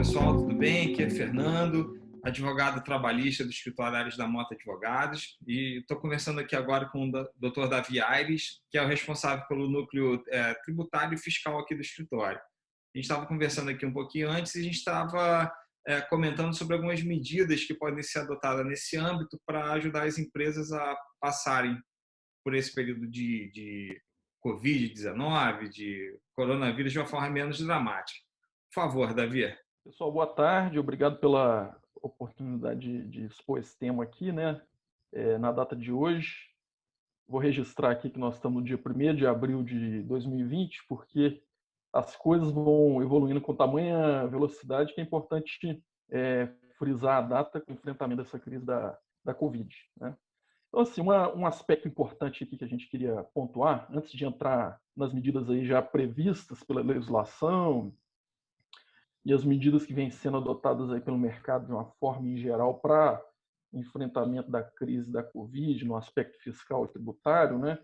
pessoal, tudo bem? Aqui é Fernando, advogado trabalhista do Escritório Aires da Mota Advogados, e estou conversando aqui agora com o Dr. Davi Aires, que é o responsável pelo núcleo tributário e fiscal aqui do escritório. A gente estava conversando aqui um pouquinho antes e a gente estava comentando sobre algumas medidas que podem ser adotadas nesse âmbito para ajudar as empresas a passarem por esse período de Covid-19, de coronavírus, de uma forma menos dramática. Por favor, Davi. Pessoal, boa tarde. Obrigado pela oportunidade de expor esse tema aqui, né? Na data de hoje, vou registrar aqui que nós estamos no dia 1º de abril de 2020, porque as coisas vão evoluindo com tamanha velocidade que é importante frisar a data com o enfrentamento dessa crise da Covid, né? Então, assim, um aspecto importante aqui que a gente queria pontuar, antes de entrar nas medidas aí já previstas pela legislação e as medidas que vêm sendo adotadas aí pelo mercado de uma forma em geral para enfrentamento da crise da Covid no aspecto fiscal e tributário, né?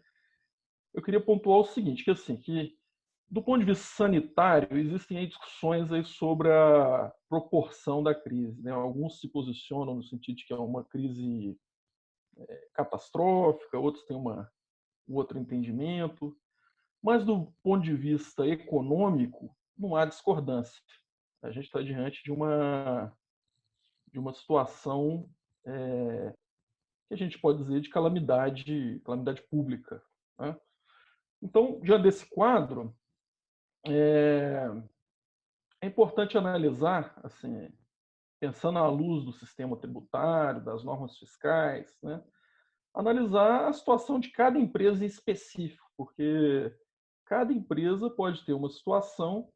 Eu queria pontuar o seguinte, que assim, que do ponto de vista sanitário, existem aí discussões aí sobre a proporção da crise, né? Alguns se posicionam no sentido de que é uma crise catastrófica, outros têm um outro entendimento, mas do ponto de vista econômico, não há discordância. A gente está diante de uma situação que a gente pode dizer de calamidade pública, né? Então, diante desse quadro, é importante analisar, assim, pensando à luz do sistema tributário, das normas fiscais, né, analisar a situação de cada empresa em específico, porque cada empresa pode ter uma situação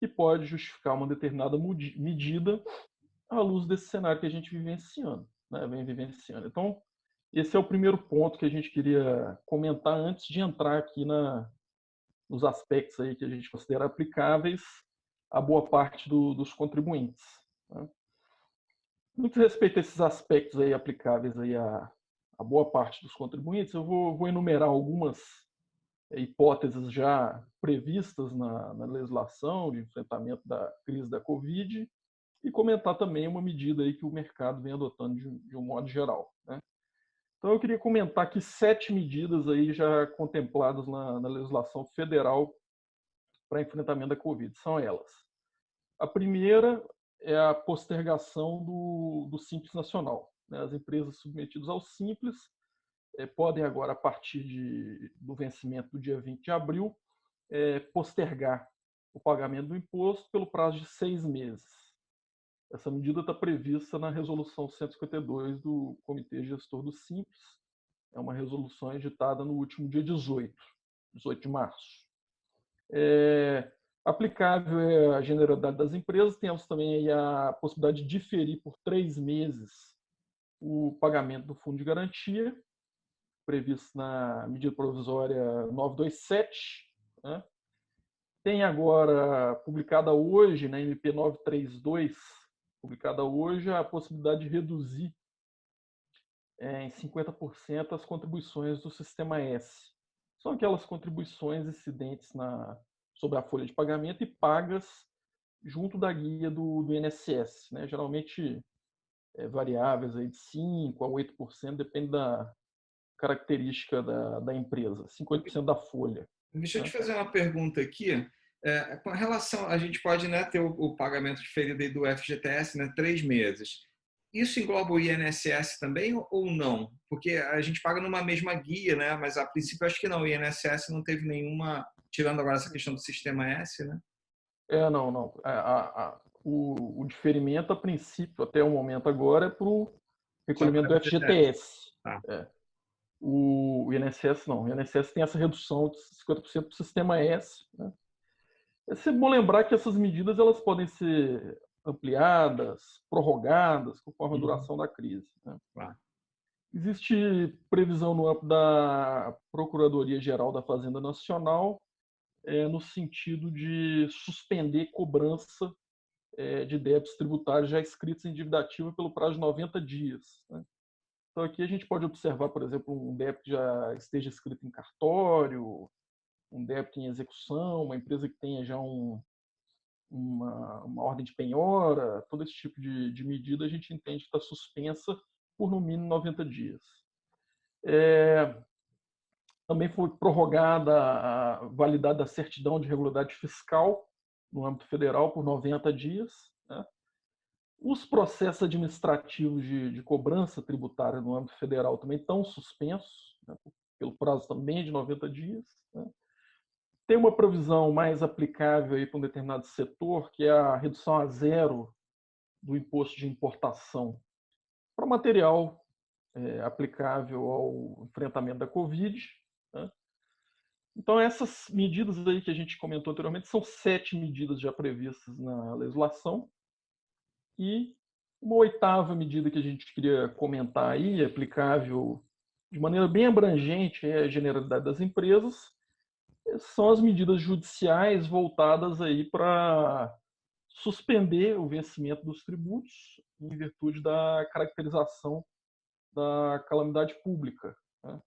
que pode justificar uma determinada medida à luz desse cenário que a gente vivenciando, né, vem vivenciando. Então, esse é o primeiro ponto que a gente queria comentar antes de entrar aqui nos aspectos aí que a gente considera aplicáveis a boa parte dos contribuintes, né? No que respeita a esses aspectos aí aplicáveis aí a boa parte dos contribuintes, eu vou enumerar algumas hipóteses já previstas na legislação de enfrentamento da crise da Covid e comentar também uma medida aí que o mercado vem adotando de um modo geral, né? Então eu queria comentar aqui 7 medidas aí já contempladas na legislação federal para enfrentamento da Covid. São elas: a primeira é a postergação do Simples Nacional, né? As empresas submetidas ao Simples podem agora, a partir do vencimento do dia 20 de abril, postergar o pagamento do imposto pelo prazo de 6 meses. Essa medida está prevista na Resolução 152 do Comitê Gestor do Simples. É uma resolução editada no último dia 18 de março. Aplicável à generalidade das empresas, temos também aí a possibilidade de diferir por 3 meses o pagamento do Fundo de Garantia, previsto na medida provisória 927, né? Tem agora, publicada hoje, na MP 932, publicada hoje, a possibilidade de reduzir em 50% as contribuições do Sistema S. São aquelas contribuições incidentes sobre a folha de pagamento e pagas junto da guia do INSS, né? Geralmente variáveis aí de 5% a 8%, depende da característica da empresa, 50% da folha. Deixa eu te Né? fazer uma pergunta aqui. Com relação, a gente pode, né, ter o pagamento diferido aí do FGTS, né, 3 meses. Isso engloba o INSS também ou não? Porque a gente paga numa mesma guia, né? Mas a princípio acho que não. O INSS não teve nenhuma, tirando agora essa questão do Sistema S, né? Não, não. O diferimento, a princípio, até o momento agora, é para o Só recolhimento para do o FGTS. FGTS. Tá. O INSS não. O INSS tem essa redução de 50% para o Sistema S, né? É sempre bom lembrar que essas medidas elas podem ser ampliadas, prorrogadas, conforme a Uhum. duração da crise, né? Claro. Existe previsão no âmbito da Procuradoria-Geral da Fazenda Nacional, no sentido de suspender cobrança de débitos tributários já escritos em dívida ativa pelo prazo de 90 dias, né? Então, aqui a gente pode observar, por exemplo, um débito que já esteja escrito em cartório, um débito em execução, uma empresa que tenha já um uma ordem de penhora, todo esse tipo de medida a gente entende que está suspensa por no mínimo 90 dias. Também foi prorrogada a validade da certidão de regularidade fiscal no âmbito federal por 90 dias. Né? Os processos administrativos de cobrança tributária no âmbito federal também estão suspensos, né, pelo prazo também de 90 dias. Né? Tem uma provisão mais aplicável para um determinado setor, que é a redução a zero do imposto de importação para material aplicável ao enfrentamento da Covid. Né? Então, essas medidas aí que a gente comentou anteriormente são 7 medidas já previstas na legislação. E uma oitava medida que a gente queria comentar aí, aplicável de maneira bem abrangente à generalidade das empresas, são as medidas judiciais voltadas aí para suspender o vencimento dos tributos em virtude da caracterização da calamidade pública. Né?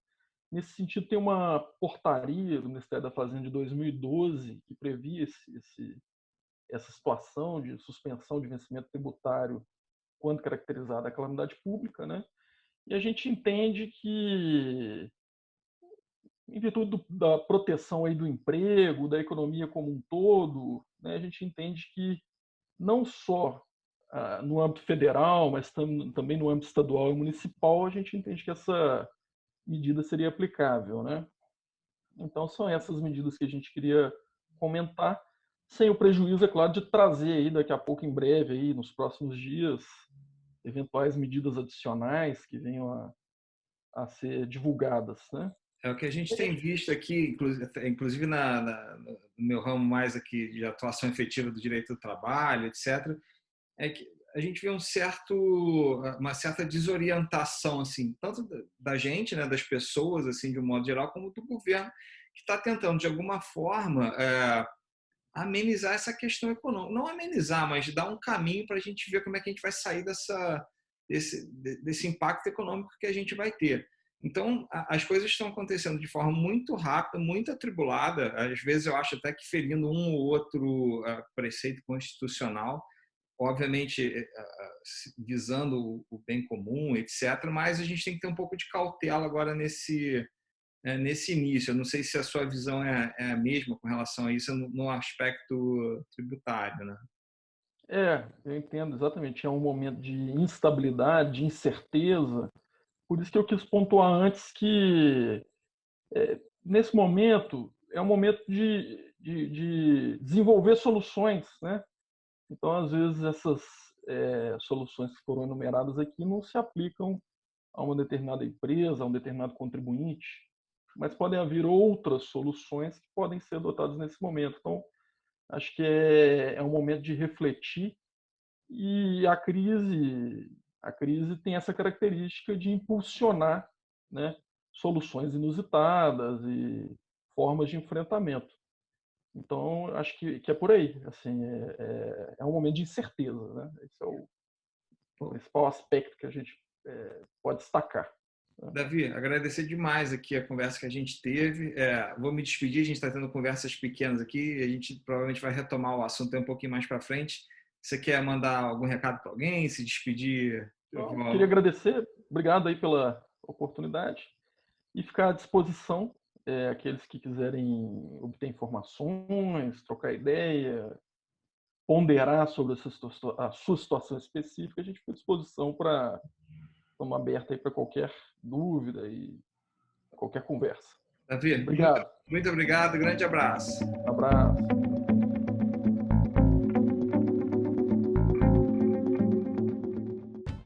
Nesse sentido, tem uma portaria do Ministério da Fazenda de 2012 que previa essa situação de suspensão de vencimento tributário quando caracterizada a calamidade pública, né? E a gente entende que, em virtude da proteção aí do emprego, da economia como um todo, né, a gente entende que não só no âmbito federal, mas também no âmbito estadual e municipal, a gente entende que essa medida seria aplicável, né? Então, são essas medidas que a gente queria comentar, sem o prejuízo, é claro, de trazer aí daqui a pouco, em breve, aí, nos próximos dias, eventuais medidas adicionais que venham a ser divulgadas, né? É o que a gente tem visto aqui, inclusive no meu ramo mais aqui de atuação efetiva do direito do trabalho, etc., é que a gente vê uma certa desorientação, assim, tanto da gente, né, das pessoas, assim, de um modo geral, como do governo, que está tentando, de alguma forma, amenizar essa questão econômica. Não amenizar, mas dar um caminho para a gente ver como é que a gente vai sair desse impacto econômico que a gente vai ter. Então, as coisas estão acontecendo de forma muito rápida, muito atribulada, às vezes eu acho até que ferindo um ou outro preceito constitucional, obviamente visando o bem comum, etc., mas a gente tem que ter um pouco de cautela agora nesse início. Eu não sei se a sua visão é a mesma com relação a isso no aspecto tributário, né? Eu entendo exatamente. É um momento de instabilidade, de incerteza. Por isso que eu quis pontuar antes que, nesse momento, é um momento de desenvolver soluções, né? Então, às vezes, essas soluções que foram enumeradas aqui não se aplicam a uma determinada empresa, a um determinado contribuinte, mas podem haver outras soluções que podem ser adotadas nesse momento. Então, acho que é um momento de refletir, e a crise tem essa característica de impulsionar, né, soluções inusitadas e formas de enfrentamento. Então, acho que é por aí. Assim, é um momento de incerteza, né? Esse é o principal aspecto que a gente pode destacar. Davi, agradecer demais aqui a conversa que a gente teve. Vou me despedir, a gente está tendo conversas pequenas aqui, a gente provavelmente vai retomar o assunto um pouquinho mais para frente. Você quer mandar algum recado para alguém, se despedir? Então, queria agradecer, obrigado aí pela oportunidade, e ficar à disposição, aqueles que quiserem obter informações, trocar ideia, ponderar sobre a sua situação específica, a gente fica à disposição para estamos abertos aí para qualquer dúvida e qualquer conversa. Davi, Obrigado. muito obrigado, grande abraço. Um abraço.